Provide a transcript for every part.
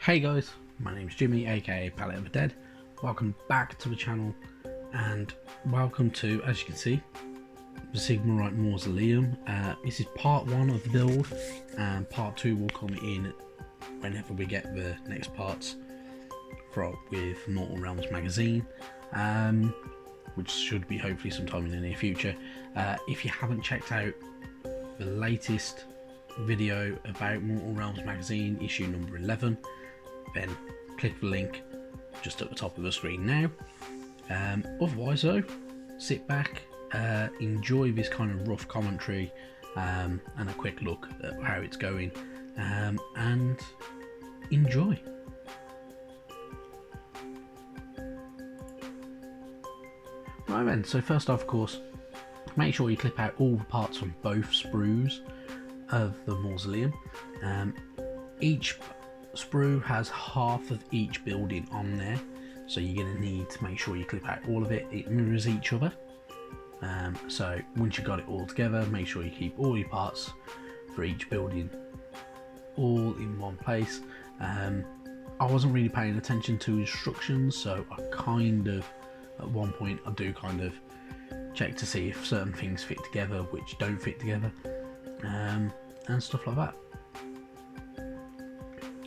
Hey guys, my name's Jimmy, aka Palette of the Dead. Welcome back to the channel, and welcome to, as you can see, the Sigmar Mausoleum. This is part 1 of the build, and part 2 will come in whenever we get the next parts with MortalRealms magazine, which should be hopefully sometime in the near future. If you haven't checked out the latest video about MortalRealms magazine, issue number 11, then click the link just at the top of the screen now. Otherwise though, sit back, enjoy this kind of rough commentary and a quick look at how it's going, and enjoy. Right then, so first off, of course, make sure you clip out all the parts from both sprues of the Mausoleum. Each sprue has half of each building on there, so you're going to need to make sure you clip out all of it. It mirrors each other, so once you've got it all together, make sure you keep all your parts for each building all in one place. I wasn't really paying attention to instructions, so I kind of, at one point, I do kind of check to see if certain things fit together, which don't fit together, and stuff like that.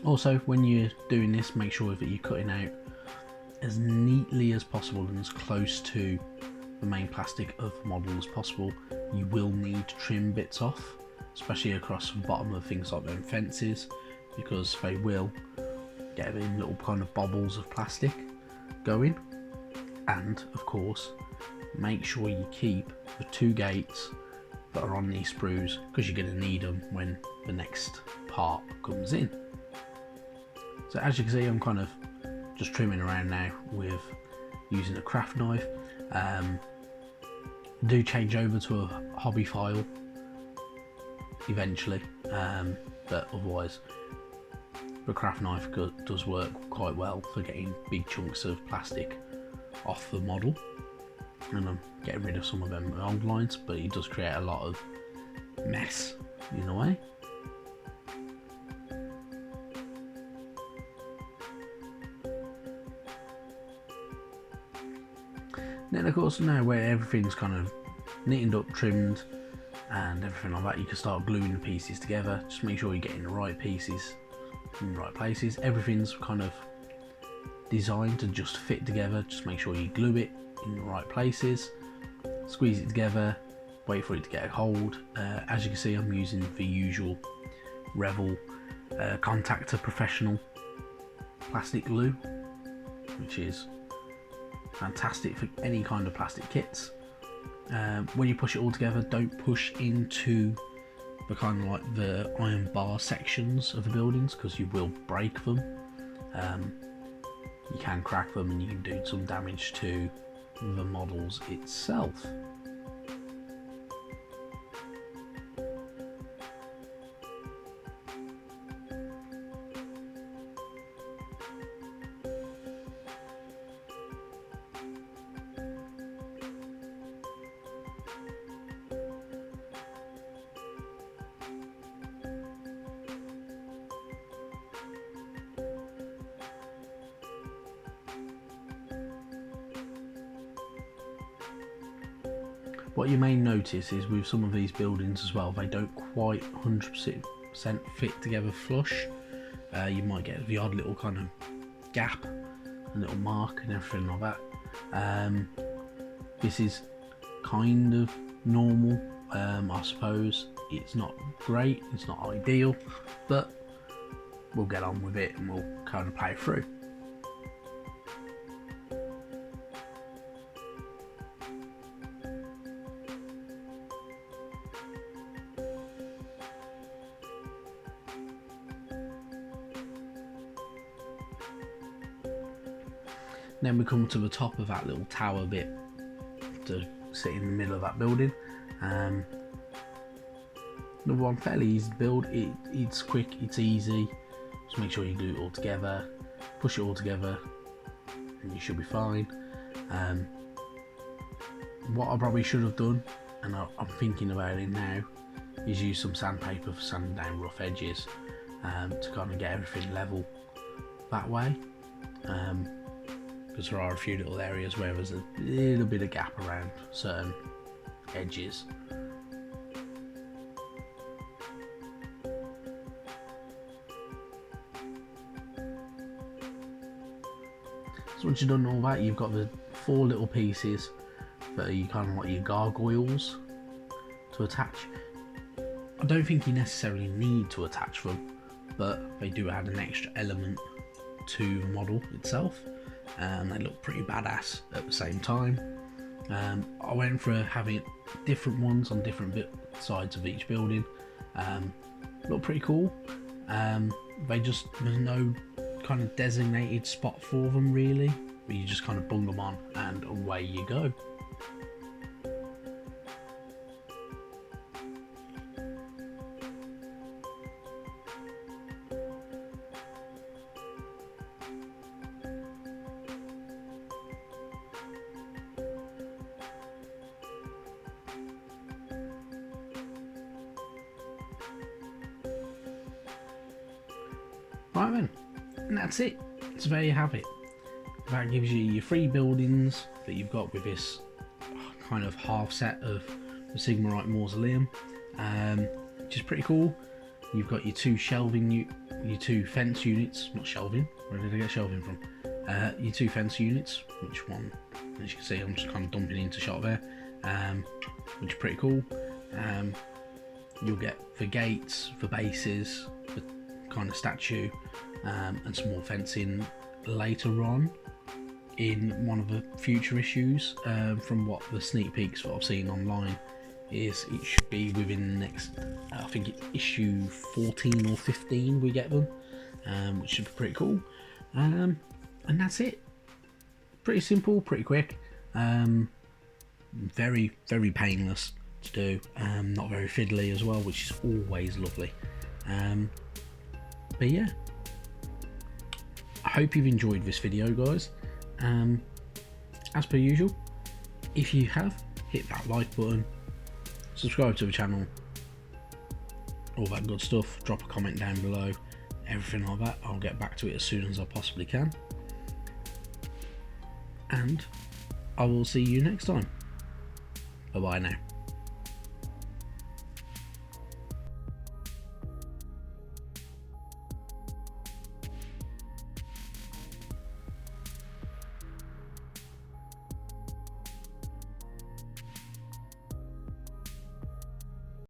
Also, when you're doing this, make sure that you're cutting out as neatly as possible and as close to the main plastic of the model as possible. You will need to trim bits off, especially across the bottom of things like them fences, because they will get in little kind of bobbles of plastic going. And of course, make sure you keep the 2 gates that are on these sprues, because you're going to need them when the next part comes in. So as you can see, I'm kind of just trimming around now with using a craft knife. Do change over to a hobby file eventually, but otherwise the craft knife does work quite well for getting big chunks of plastic off the model, and I'm getting rid of some of them old lines, but it does create a lot of mess in a way. Then of course, now where everything's kind of neatened up, trimmed and everything like that, you can start gluing the pieces together. Just make sure you're getting the right pieces in the right places. Everything's kind of designed to just fit together. Just make sure you glue it in the right places, squeeze it together, wait for it to get a hold. As you can see, I'm using the usual Revel Contactor Professional plastic glue, which is fantastic for any kind of plastic kits. When you push it all together, don't push into the kind of like the iron bar sections of the buildings, because you will break them. You can crack them and you can do some damage to the models itself. What you may notice is with some of these buildings as well, they don't quite 100% fit together flush. You might get the odd little kind of gap, a little mark and everything like that. This is kind of normal, I suppose. It's not great, it's not ideal, but we'll get on with it and we'll kind of play through. Then we come to the top of that little tower bit to sit in the middle of that building. Number one, fairly easy to build. It's quick, it's easy. Just make sure you glue it all together, push it all together, and you should be fine. What I probably should have done, and I'm thinking about it now, is use some sandpaper for sanding down rough edges, to kind of get everything level that way, because there are a few little areas where there's a little bit of gap around certain edges. So once you've done all that, you've got the 4 little pieces that are kind of like your gargoyles to attach. I don't think you necessarily need to attach them, but they do add an extra element to the model itself, and they look pretty badass at the same time. I went for having different ones on different sides of each building. Look pretty cool. There's no kind of designated spot for them really, but you just kind of bung them on and away you go. Right then, and that's it. So there you have it. That gives you your 3 buildings that you've got with this kind of half set of the Sigmar Mausoleum, which is pretty cool. You've got your 2 your 2 fence units, not shelving, where did I get shelving from? Your 2 fence units, which one, as you can see, I'm just kind of dumping into shot there, which is pretty cool. You'll get the gates, the bases, the kind of statue, and some more fencing later on in one of the future issues. From what the sneak peeks that I've seen online, is it should be within the next, I think it's issue 14 or 15 we get them, which should be pretty cool. And that's it. Pretty simple, pretty quick, very painless to do, not very fiddly as well, which is always lovely. But yeah, I hope you've enjoyed this video, guys. As per usual, if you have, hit that like button, subscribe to the channel, all that good stuff, drop a comment down below, everything like that. I'll get back to it as soon as I possibly can, and I will see you next time. Bye bye now.